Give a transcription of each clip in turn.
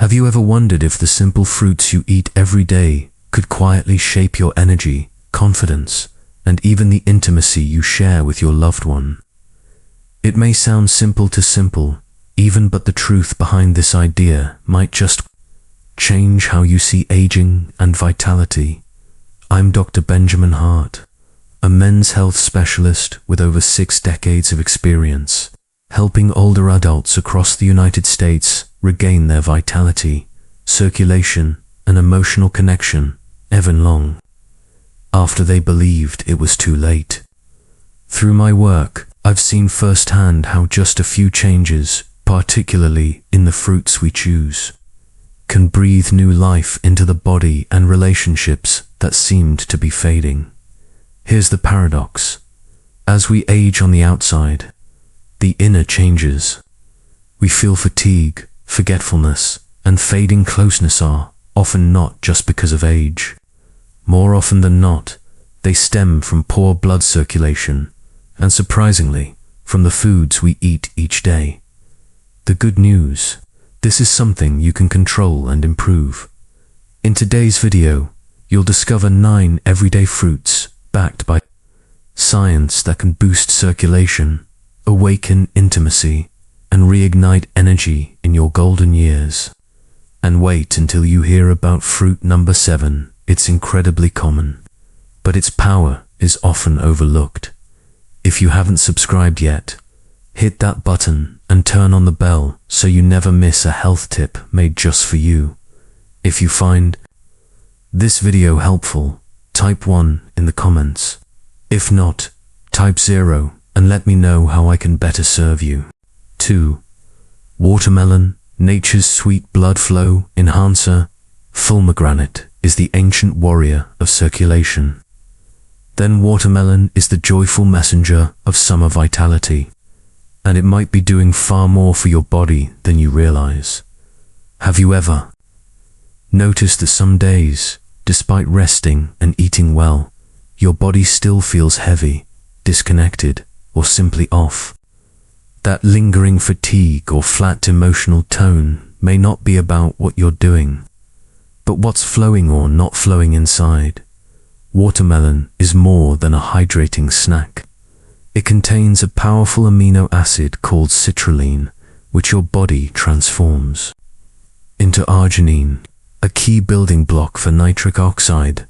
Have you ever wondered if the simple fruits you eat every day could quietly shape your energy, confidence, and even the intimacy you share with your loved one? It may sound simple, but the truth behind this idea might just change how you see aging and vitality. I'm Dr. Benjamin Hart, a men's health specialist with over 6 decades of experience, helping older adults across the United States regain their vitality, circulation, and emotional connection even long after they believed it was too late. Through my work, I've seen firsthand how just a few changes, particularly in the fruits we choose, can breathe new life into the body and relationships that seemed to be fading. Here's the paradox. As we age on the outside, the inner changes. We feel fatigue, forgetfulness, and fading closeness are often not just because of age. More often than not, they stem from poor blood circulation, and surprisingly, from the foods we eat each day. The good news: this is something you can control and improve. In today's video, you'll discover 9 everyday fruits backed by science that can boost circulation, awaken intimacy, and reignite energy in your golden years. And wait until you hear about fruit number 7. It's incredibly common, but its power is often overlooked. If you haven't subscribed yet, hit that button and turn on the bell so you never miss a health tip made just for you. If you find this video helpful, type 1 in the comments. If not, type 0 and let me know how I can better serve you. 2. Watermelon, nature's sweet blood flow enhancer. Pomegranate is the ancient warrior of circulation. Then watermelon is the joyful messenger of summer vitality, and it might be doing far more for your body than you realize. Have you ever noticed that some days, despite resting and eating well, your body still feels heavy, disconnected, or simply off? That lingering fatigue or flat emotional tone may not be about what you're doing, but what's flowing or not flowing inside. Watermelon is more than a hydrating snack. It contains a powerful amino acid called citrulline, which your body transforms into arginine, a key building block for nitric oxide,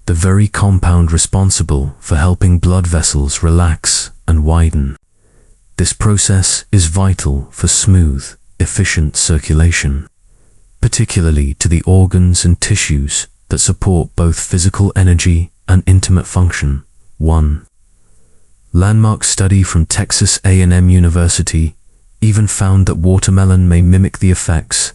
the very compound responsible for helping blood vessels relax and widen. This process is vital for smooth, efficient circulation, particularly to the organs and tissues that support both physical energy and intimate function. 1. Landmark study from Texas A&M University even found that watermelon may mimic the effects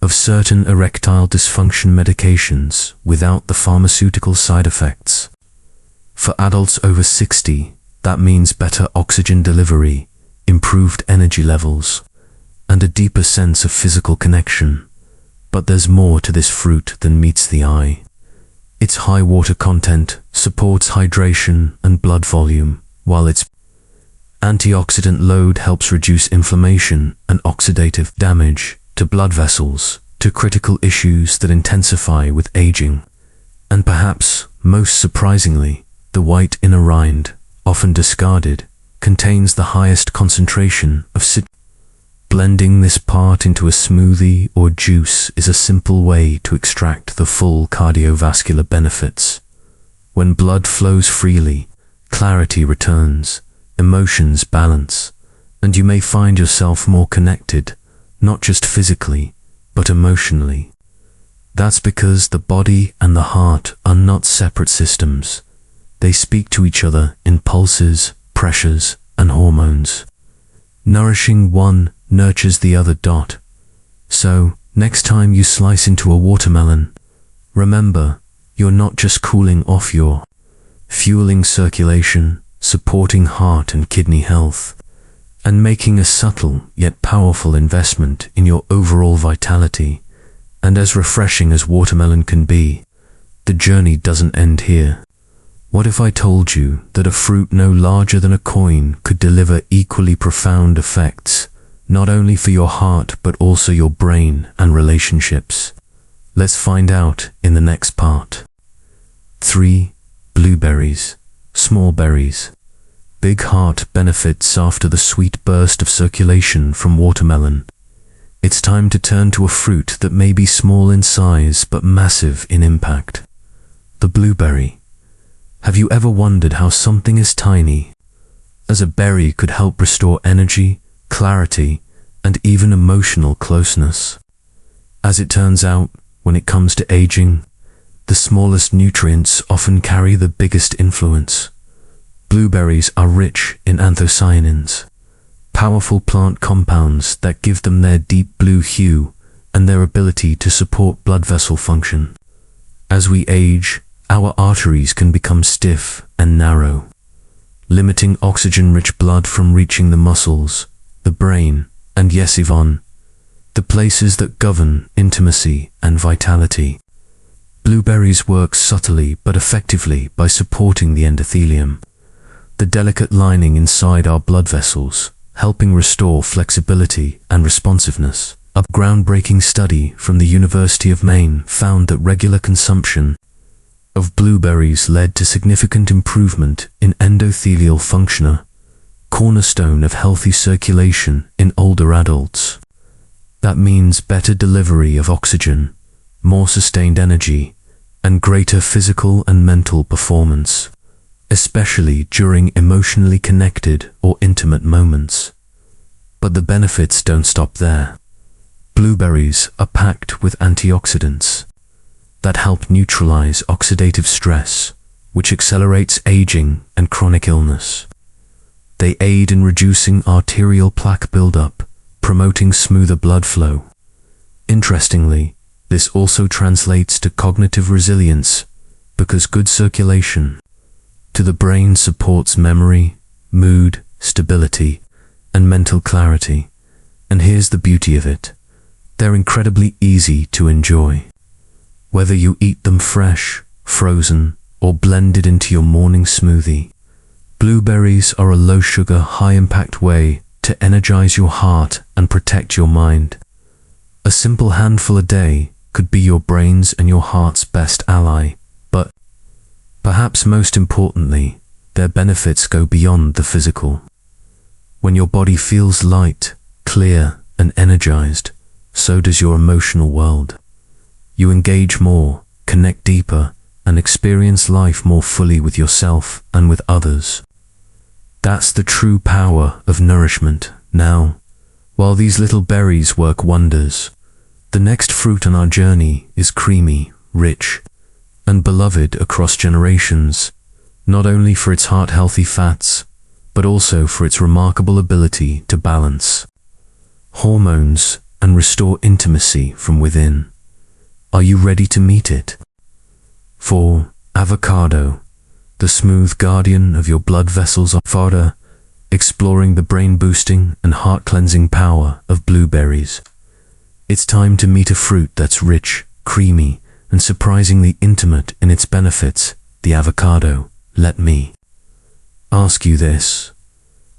of certain erectile dysfunction medications without the pharmaceutical side effects. For adults over 60, that means better oxygen delivery, improved energy levels, and a deeper sense of physical connection. But there's more to this fruit than meets the eye. Its high water content supports hydration and blood volume, while its antioxidant load helps reduce inflammation and oxidative damage to blood vessels, to critical issues that intensify with aging. And perhaps most surprisingly, the white inner rind, often discarded, contains the highest concentration of citrulline. Blending this part into a smoothie or juice is a simple way to extract the full cardiovascular benefits. When blood flows freely, clarity returns, emotions balance, and you may find yourself more connected, not just physically, but emotionally. That's because the body and the heart are not separate systems. They speak to each other in pulses, pressures, and hormones. Nourishing one nurtures the other. So, next time you slice into a watermelon, remember, you're not just cooling off, you're fueling circulation, supporting heart and kidney health, and making a subtle yet powerful investment in your overall vitality. And as refreshing as watermelon can be, the journey doesn't end here. What if I told you that a fruit no larger than a coin could deliver equally profound effects not only for your heart but also your brain and relationships. Let's find out in the next part. 3. Blueberries, small berries. Big heart benefits after the sweet burst of circulation from watermelon. It's time to turn to a fruit that may be small in size but massive in impact. The blueberry. Have you ever wondered how something as tiny as a berry could help restore energy, clarity, and even emotional closeness? As it turns out, when it comes to aging, the smallest nutrients often carry the biggest influence. Blueberries are rich in anthocyanins, powerful plant compounds that give them their deep blue hue and their ability to support blood vessel function. As we age, our arteries can become stiff and narrow, limiting oxygen-rich blood from reaching the muscles, the brain, and yes, Yvonne, the places that govern intimacy and vitality. Blueberries work subtly but effectively by supporting the endothelium, the delicate lining inside our blood vessels, helping restore flexibility and responsiveness. A groundbreaking study from the University of Maine found that regular consumption of blueberries led to significant improvement in endothelial function, a cornerstone of healthy circulation in older adults. That means better delivery of oxygen, more sustained energy, and greater physical and mental performance, especially during emotionally connected or intimate moments. But the benefits don't stop there. Blueberries are packed with antioxidants that help neutralize oxidative stress, which accelerates aging and chronic illness. They aid in reducing arterial plaque buildup, promoting smoother blood flow. Interestingly, this also translates to cognitive resilience because good circulation to the brain supports memory, mood, stability, and mental clarity. And here's the beauty of it. They're incredibly easy to enjoy. Whether you eat them fresh, frozen, or blended into your morning smoothie, blueberries are a low-sugar, high-impact way to energize your heart and protect your mind. A simple handful a day could be your brain's and your heart's best ally, but perhaps most importantly, their benefits go beyond the physical. When your body feels light, clear, and energized, so does your emotional world. You engage more, connect deeper, and experience life more fully with yourself and with others. That's the true power of nourishment. Now, while these little berries work wonders, the next fruit on our journey is creamy, rich, and beloved across generations, not only for its heart-healthy fats, but also for its remarkable ability to balance hormones and restore intimacy from within. Are you ready to meet it? 4. Avocado, the smooth guardian of your blood vessels. Further, exploring the brain-boosting and heart-cleansing power of blueberries. It's time to meet a fruit that's rich, creamy, and surprisingly intimate in its benefits, the avocado. Let me ask you this.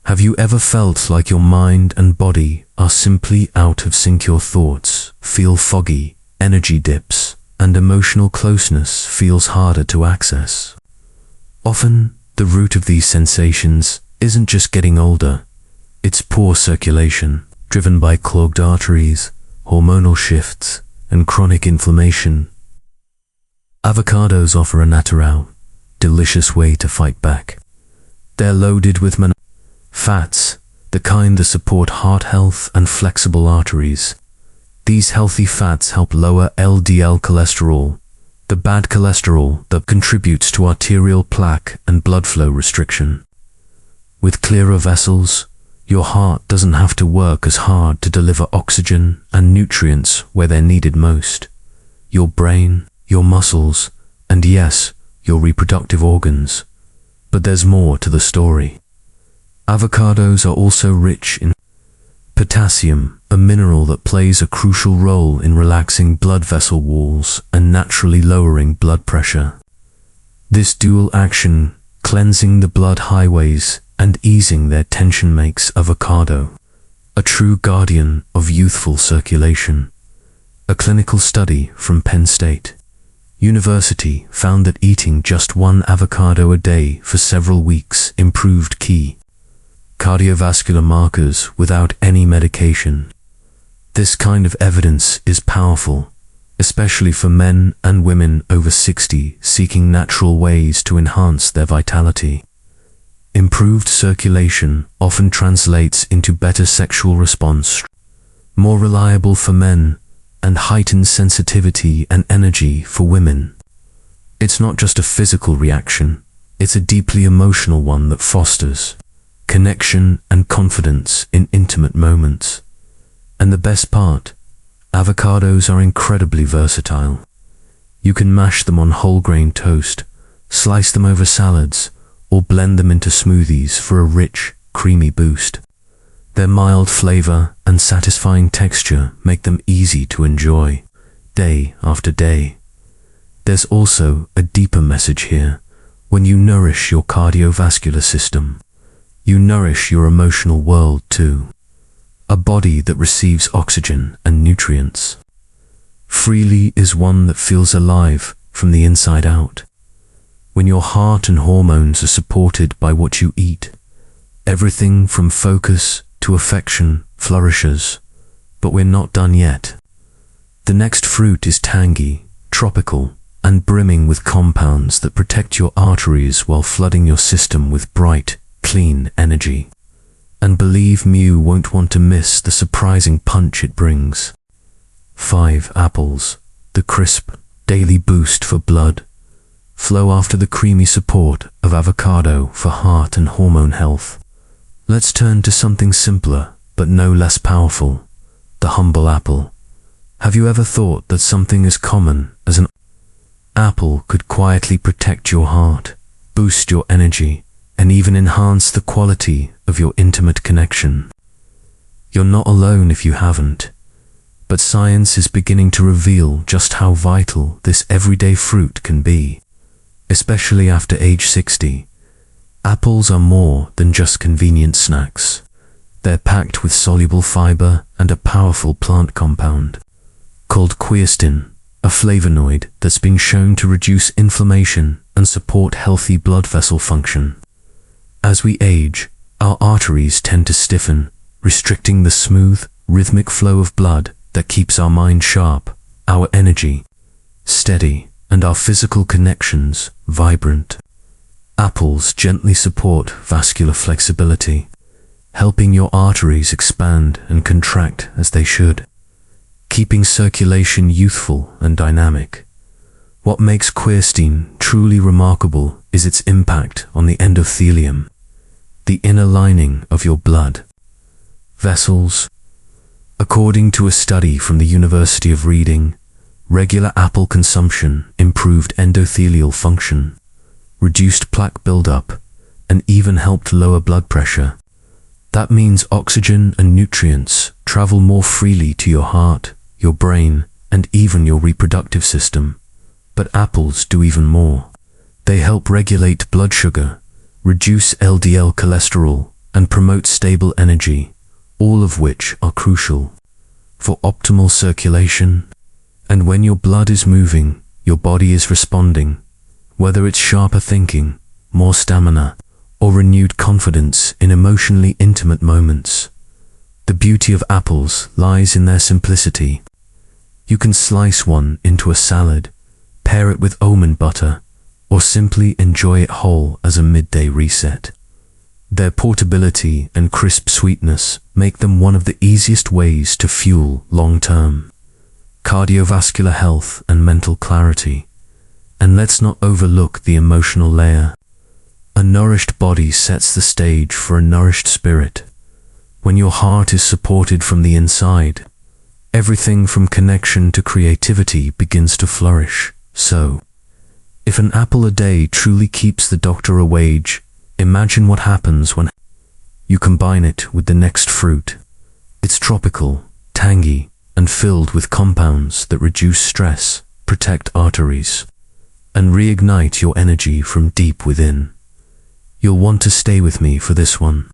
Have you ever felt like your mind and body are simply out of sync? Your thoughts feel foggy, energy dips, and emotional closeness feels harder to access? Often, the root of these sensations isn't just getting older, it's poor circulation, driven by clogged arteries, hormonal shifts, and chronic inflammation. Avocados offer a natural, delicious way to fight back. They're loaded with fats, the kind that support heart health and flexible arteries. These healthy fats help lower LDL cholesterol, the bad cholesterol that contributes to arterial plaque and blood flow restriction. With clearer vessels, your heart doesn't have to work as hard to deliver oxygen and nutrients where they're needed most. Your brain, your muscles, and yes, your reproductive organs. But there's more to the story. Avocados are also rich in potassium, a mineral that plays a crucial role in relaxing blood vessel walls and naturally lowering blood pressure. This dual action, cleansing the blood highways and easing their tension, makes avocado a true guardian of youthful circulation. A clinical study from Penn State University found that eating just one avocado a day for several weeks improved key cardiovascular markers without any medication. This kind of evidence is powerful, especially for men and women over 60 seeking natural ways to enhance their vitality. Improved circulation often translates into better sexual response, more reliable for men, and heightened sensitivity and energy for women. It's not just a physical reaction, it's a deeply emotional one that fosters connection and confidence in intimate moments. And the best part, avocados are incredibly versatile. You can mash them on whole grain toast, slice them over salads, or blend them into smoothies for a rich, creamy boost. Their mild flavor and satisfying texture make them easy to enjoy, day after day. There's also a deeper message here. When you nourish your cardiovascular system, you nourish your emotional world too. A body that receives oxygen and nutrients freely is one that feels alive from the inside out. When your heart and hormones are supported by what you eat, everything from focus to affection flourishes. But we're not done yet. The next fruit is tangy, tropical, and brimming with compounds that protect your arteries while flooding your system with bright, clean energy. And believe me, you won't want to miss the surprising punch it brings. 5 apples, the crisp, daily boost for blood, flow after the creamy support of avocado for heart and hormone health. Let's turn to something simpler, but no less powerful, the humble apple. Have you ever thought that something as common as an apple could quietly protect your heart, boost your energy, and even enhance the quality of your intimate connection? You're not alone if you haven't, but science is beginning to reveal just how vital this everyday fruit can be, especially after age 60. Apples are more than just convenient snacks. They're packed with soluble fiber and a powerful plant compound called quercetin, a flavonoid that's been shown to reduce inflammation and support healthy blood vessel function. As we age, our arteries tend to stiffen, restricting the smooth, rhythmic flow of blood that keeps our mind sharp, our energy steady, and our physical connections vibrant. Apples gently support vascular flexibility, helping your arteries expand and contract as they should, keeping circulation youthful and dynamic. What makes quercetin truly remarkable is its impact on the endothelium, the inner lining of your blood vessels. According to a study from the University of Reading, regular apple consumption improved endothelial function, reduced plaque buildup, and even helped lower blood pressure. That means oxygen and nutrients travel more freely to your heart, your brain, and even your reproductive system. But apples do even more. They help regulate blood sugar, reduce LDL cholesterol, and promote stable energy, all of which are crucial for optimal circulation. And when your blood is moving, your body is responding, whether it's sharper thinking, more stamina, or renewed confidence in emotionally intimate moments. The beauty of apples lies in their simplicity. You can slice one into a salad, pair it with almond butter, or simply enjoy it whole as a midday reset. Their portability and crisp sweetness make them one of the easiest ways to fuel long-term cardiovascular health and mental clarity. And let's not overlook the emotional layer. A nourished body sets the stage for a nourished spirit. When your heart is supported from the inside, everything from connection to creativity begins to flourish. So, if an apple a day truly keeps the doctor away, imagine what happens when you combine it with the next fruit. It's tropical, tangy, and filled with compounds that reduce stress, protect arteries, and reignite your energy from deep within. You'll want to stay with me for this one.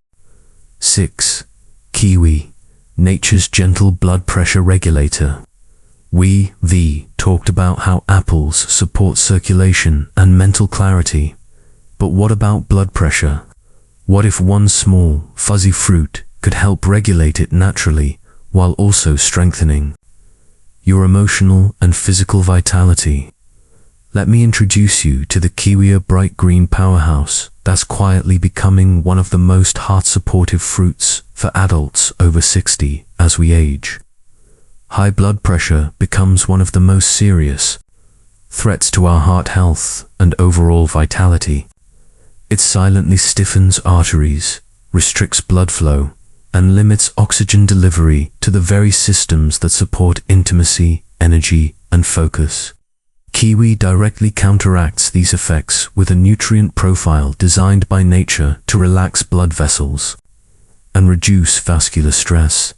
6. Kiwi, nature's gentle blood pressure regulator. We talked about how apples support circulation and mental clarity. But what about blood pressure? What if one small, fuzzy fruit could help regulate it naturally while also strengthening your emotional and physical vitality? Let me introduce you to the kiwi, a bright green powerhouse that's quietly becoming one of the most heart-supportive fruits for adults over 60 as we age. High blood pressure becomes one of the most serious threats to our heart health and overall vitality. It silently stiffens arteries, restricts blood flow, and limits oxygen delivery to the very systems that support intimacy, energy, and focus. Kiwi directly counteracts these effects with a nutrient profile designed by nature to relax blood vessels and reduce vascular stress.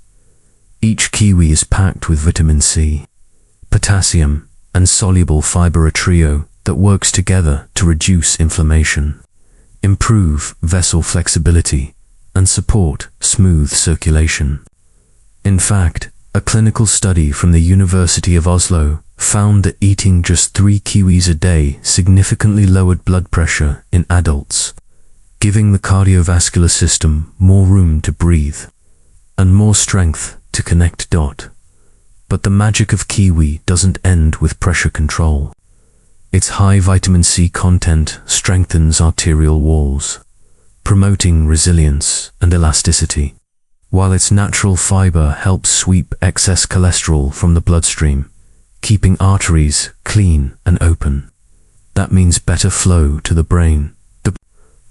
Each kiwi is packed with vitamin C, potassium, and soluble fiber, a trio that works together to reduce inflammation, improve vessel flexibility, and support smooth circulation. In fact, a clinical study from the University of Oslo found that eating just 3 kiwis a day significantly lowered blood pressure in adults, giving the cardiovascular system more room to breathe and more strength to connect. But the magic of kiwi doesn't end with pressure control. Its high vitamin C content strengthens arterial walls, promoting resilience and elasticity, while its natural fiber helps sweep excess cholesterol from the bloodstream, keeping arteries clean and open. That means better flow to the brain, the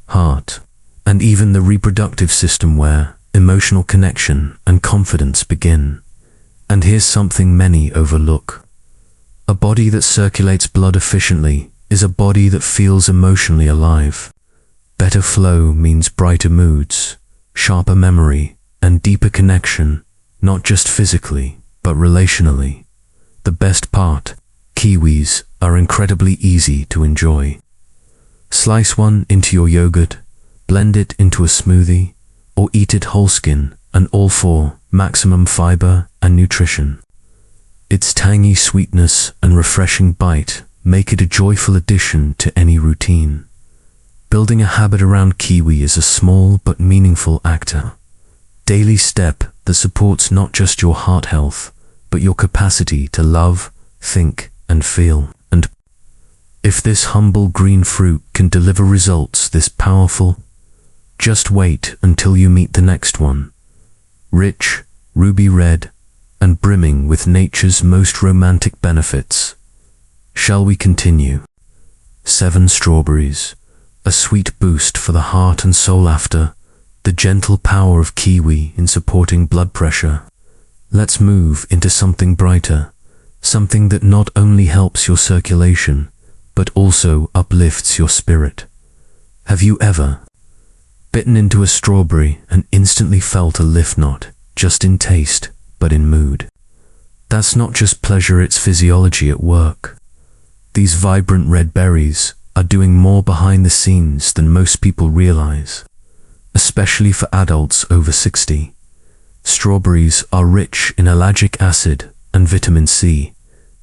heart, and even the reproductive system, where emotional connection and confidence begin. And here's something many overlook. A body that circulates blood efficiently is a body that feels emotionally alive. Better flow means brighter moods, sharper memory, and deeper connection, not just physically, but relationally. The best part, kiwis are incredibly easy to enjoy. Slice one into your yogurt, blend it into a smoothie, or eat it whole skin, and all for maximum fiber and nutrition. Its tangy sweetness and refreshing bite make it a joyful addition to any routine. Building a habit around kiwi is a small but meaningful daily step that supports not just your heart health, but your capacity to love, think, and feel. And if this humble green fruit can deliver results this powerful, just wait until you meet the next one. Rich, ruby red, and brimming with nature's most romantic benefits. Shall we continue? 7 strawberries, a sweet boost for the heart and soul. After the gentle power of kiwi in supporting blood pressure, let's move into something brighter, something that not only helps your circulation, but also uplifts your spirit. Have you ever bitten into a strawberry and instantly felt a lift, not just in taste, but in mood? That's not just pleasure, it's physiology at work. These vibrant red berries are doing more behind the scenes than most people realize, especially for adults over 60. Strawberries are rich in ellagic acid and vitamin C,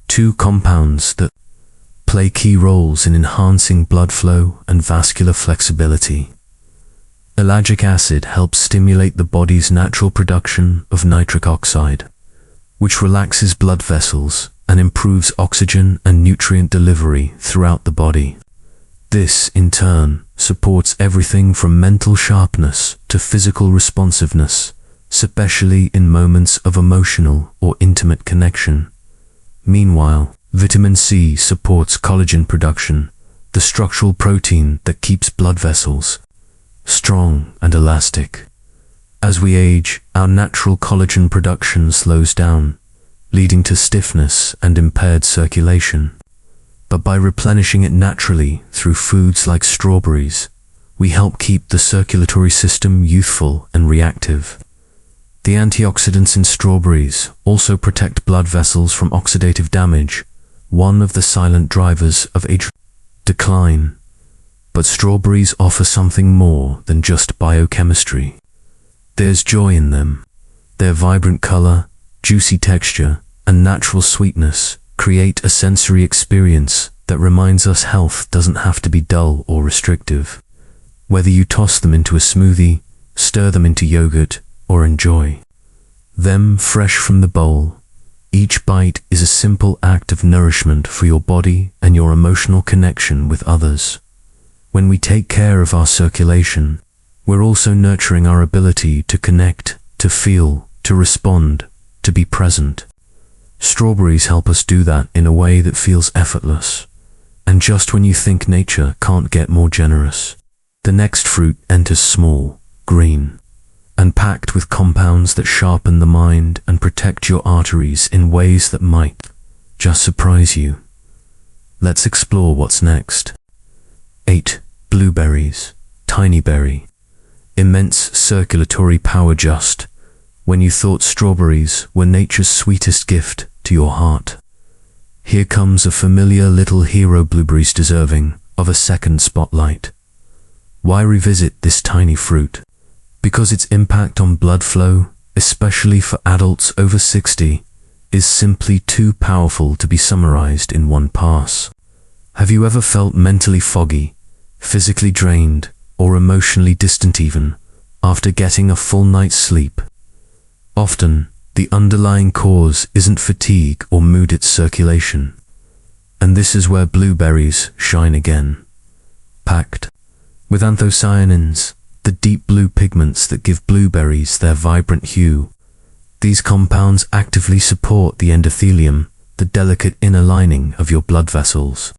2 compounds that play key roles in enhancing blood flow and vascular flexibility. Ellagic acid helps stimulate the body's natural production of nitric oxide, which relaxes blood vessels and improves oxygen and nutrient delivery throughout the body. This, in turn, supports everything from mental sharpness to physical responsiveness, especially in moments of emotional or intimate connection. Meanwhile, vitamin C supports collagen production, the structural protein that keeps blood vessels strong and elastic. As we age, our natural collagen production slows down, leading to stiffness and impaired circulation. But by replenishing it naturally through foods like strawberries, we help keep the circulatory system youthful and reactive. The antioxidants in strawberries also protect blood vessels from oxidative damage, one of the silent drivers of age decline. But strawberries offer something more than just biochemistry. There's joy in them. Their vibrant color, juicy texture, and natural sweetness create a sensory experience that reminds us health doesn't have to be dull or restrictive. Whether you toss them into a smoothie, stir them into yogurt, or enjoy them fresh from the bowl, each bite is a simple act of nourishment for your body and your emotional connection with others. When we take care of our circulation, we're also nurturing our ability to connect, to feel, to respond, to be present. Strawberries help us do that in a way that feels effortless. And just when you think nature can't get more generous, the next fruit enters small, green, and packed with compounds that sharpen the mind and protect your arteries in ways that might just surprise you. Let's explore what's next. 8. Blueberries. Tiny berry. Immense circulatory power just when you thought strawberries were nature's sweetest gift to your heart. Here comes a familiar little hero, blueberries deserving of a second spotlight. Why revisit this tiny fruit? Because its impact on blood flow, especially for adults over 60, is simply too powerful to be summarized in one pass. Have you ever felt mentally foggy, physically drained, or emotionally distant even, after getting a full night's sleep? Often, the underlying cause isn't fatigue or mood, it's circulation. And this is where blueberries shine again. Packed with anthocyanins, the deep blue pigments that give blueberries their vibrant hue. These compounds actively support the endothelium, the delicate inner lining of your blood vessels.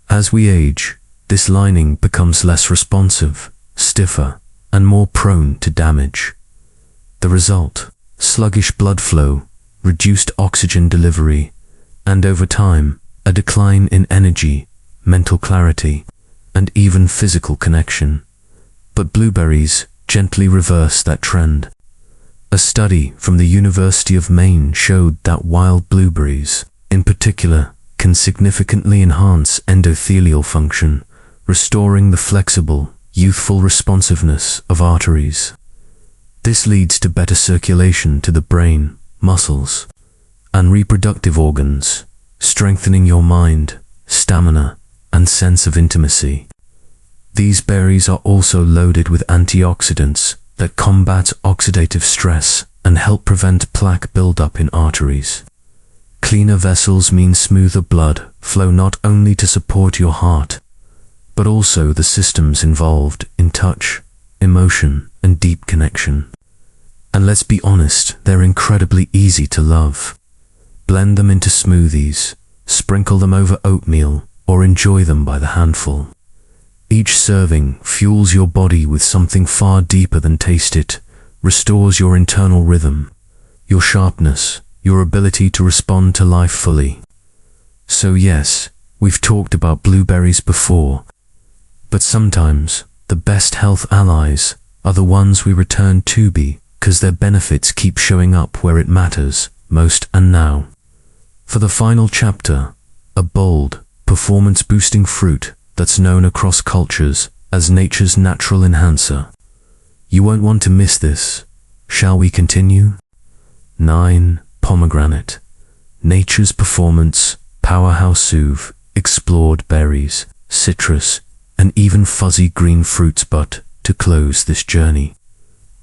As we age, this lining becomes less responsive, stiffer, and more prone to damage. The result: sluggish blood flow, reduced oxygen delivery, and over time, a decline in energy, mental clarity, and even physical connection. But blueberries gently reverse that trend. A study from the University of Maine showed that wild blueberries, in particular, can significantly enhance endothelial function, restoring the flexible, youthful responsiveness of arteries. This leads to better circulation to the brain, muscles, and reproductive organs, strengthening your mind, stamina, and sense of intimacy. These berries are also loaded with antioxidants that combat oxidative stress and help prevent plaque buildup in arteries. Cleaner vessels mean smoother blood flow, not only to support your heart, but also the systems involved in touch, emotion, and deep connection. And let's be honest, they're incredibly easy to love. Blend them into smoothies, sprinkle them over oatmeal, or enjoy them by the handful. Each serving fuels your body with something far deeper than taste. It restores your internal rhythm, your sharpness, your ability to respond to life fully. So yes, we've talked about blueberries before, but sometimes the best health allies are the ones we return to because their benefits keep showing up where it matters most. And now, for the final chapter, a bold, performance-boosting fruit that's known across cultures as nature's natural enhancer. You won't want to miss this. Shall we continue? 9. Pomegranate. Nature's performance powerhouse. You've explored berries, citrus, and even fuzzy green fruits, but to close this journey,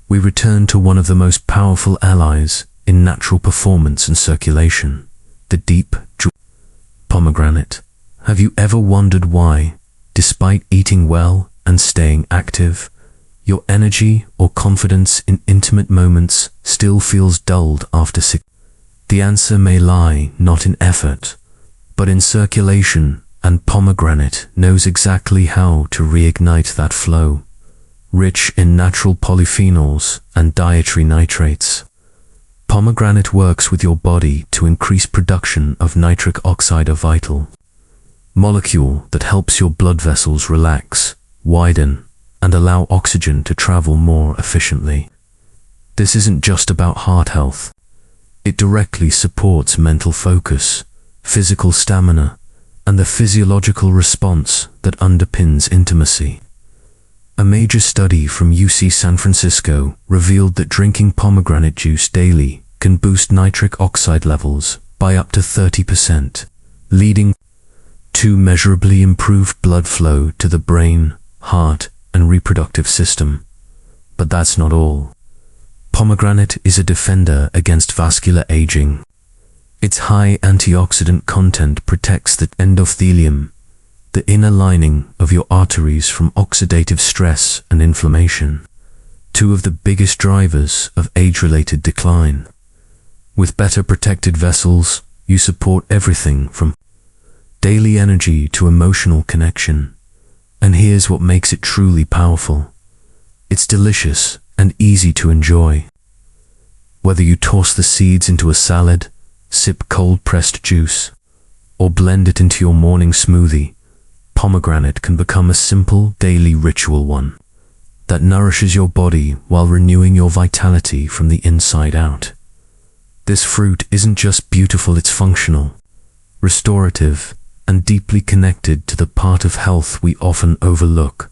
we return to one of the most powerful allies in natural performance and circulation, the deep pomegranate. Have you ever wondered why, despite eating well and staying active, your energy or confidence in intimate moments still feels dulled after 6? The answer may lie not in effort, but in circulation, and pomegranate knows exactly how to reignite that flow. Rich in natural polyphenols and dietary nitrates, pomegranate works with your body to increase production of nitric oxide, a vital molecule that helps your blood vessels relax, widen, and allow oxygen to travel more efficiently. This isn't just about heart health. It directly supports mental focus, physical stamina, and the physiological response that underpins intimacy. A major study from UC San Francisco revealed that drinking pomegranate juice daily can boost nitric oxide levels by up to 30%, leading to measurably improved blood flow to the brain, heart, and reproductive system. But that's not all. Pomegranate is a defender against vascular aging. Its high antioxidant content protects the endothelium, the inner lining of your arteries, from oxidative stress and inflammation, two of the biggest drivers of age-related decline. With better protected vessels, you support everything from daily energy to emotional connection. And here's what makes it truly powerful. It's delicious and easy to enjoy. Whether you toss the seeds into a salad, sip cold-pressed juice, or blend it into your morning smoothie, pomegranate can become a simple daily ritual, one that nourishes your body while renewing your vitality from the inside out. This fruit isn't just beautiful, it's functional, restorative, and deeply connected to the part of health we often overlook,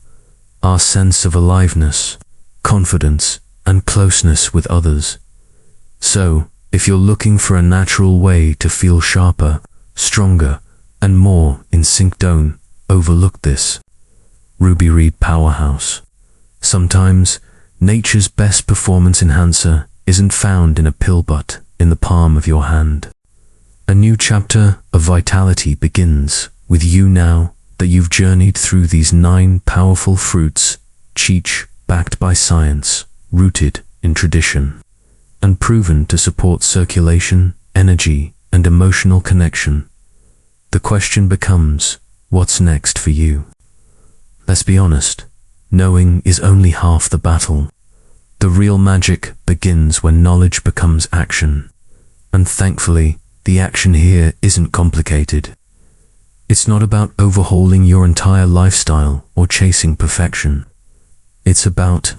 our sense of aliveness, confidence, and closeness with others. So, if you're looking for a natural way to feel sharper, stronger, and more in sync, don't overlook this Ruby Reed powerhouse. Sometimes, nature's best performance enhancer isn't found in a pill but in the palm of your hand. A new chapter of vitality begins with you now that you've journeyed through these 9 powerful fruits, each backed by science, rooted in tradition, and proven to support circulation, energy, and emotional connection. The question becomes, what's next for you? Let's be honest, knowing is only half the battle. The real magic begins when knowledge becomes action. And thankfully, the action here isn't complicated. It's not about overhauling your entire lifestyle or chasing perfection. It's about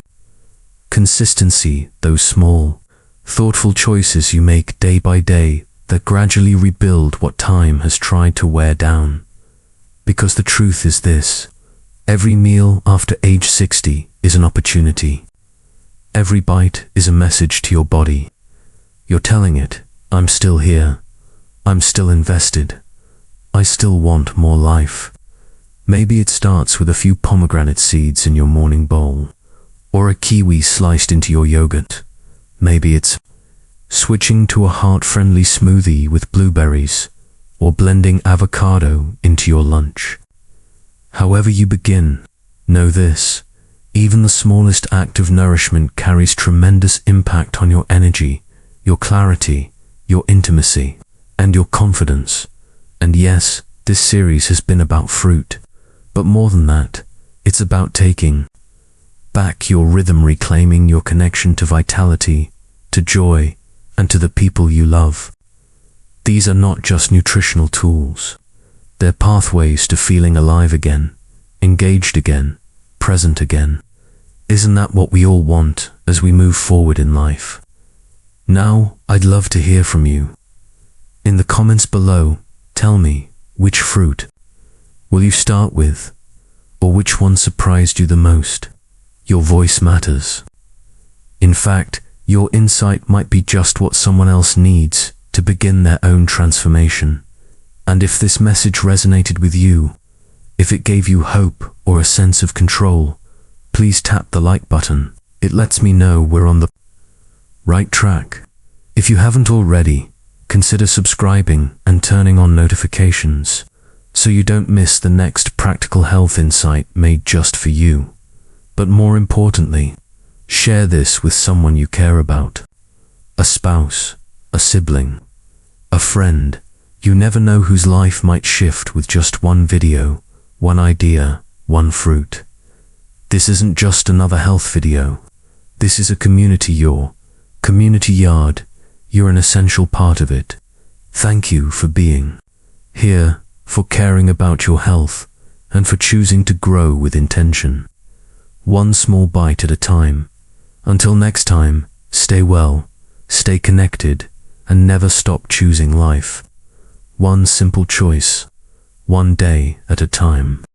consistency, those small, thoughtful choices you make day by day that gradually rebuild what time has tried to wear down. Because the truth is this: every meal after age 60 is an opportunity. Every bite is a message to your body. You're telling it, I'm still here. I'm still invested. I still want more life. Maybe it starts with a few pomegranate seeds in your morning bowl, or a kiwi sliced into your yogurt. Maybe it's switching to a heart-friendly smoothie with blueberries, or blending avocado into your lunch. However you begin, know this: even the smallest act of nourishment carries tremendous impact on your energy, your clarity, your intimacy, and your confidence. And yes, this series has been about fruit, but more than that, it's about taking back your rhythm, reclaiming your connection to vitality, to joy, and to the people you love. These are not just nutritional tools. They're pathways to feeling alive again, engaged again, present again. Isn't that what we all want as we move forward in life? Now, I'd love to hear from you. In the comments below, tell me, which fruit will you start with, or which one surprised you the most? Your voice matters. In fact, your insight might be just what someone else needs to begin their own transformation. And if this message resonated with you, if it gave you hope or a sense of control, please tap the like button. It lets me know we're on the right track. If you haven't already, consider subscribing and turning on notifications so you don't miss the next practical health insight made just for you. But more importantly, share this with someone you care about. A spouse, a sibling, a friend. You never know whose life might shift with just one video, one idea, one fruit. This isn't just another health video. This is a community yard. You're an essential part of it. Thank you for being here, for caring about your health, and for choosing to grow with intention. One small bite at a time. Until next time, stay well, stay connected, and never stop choosing life. One simple choice, one day at a time.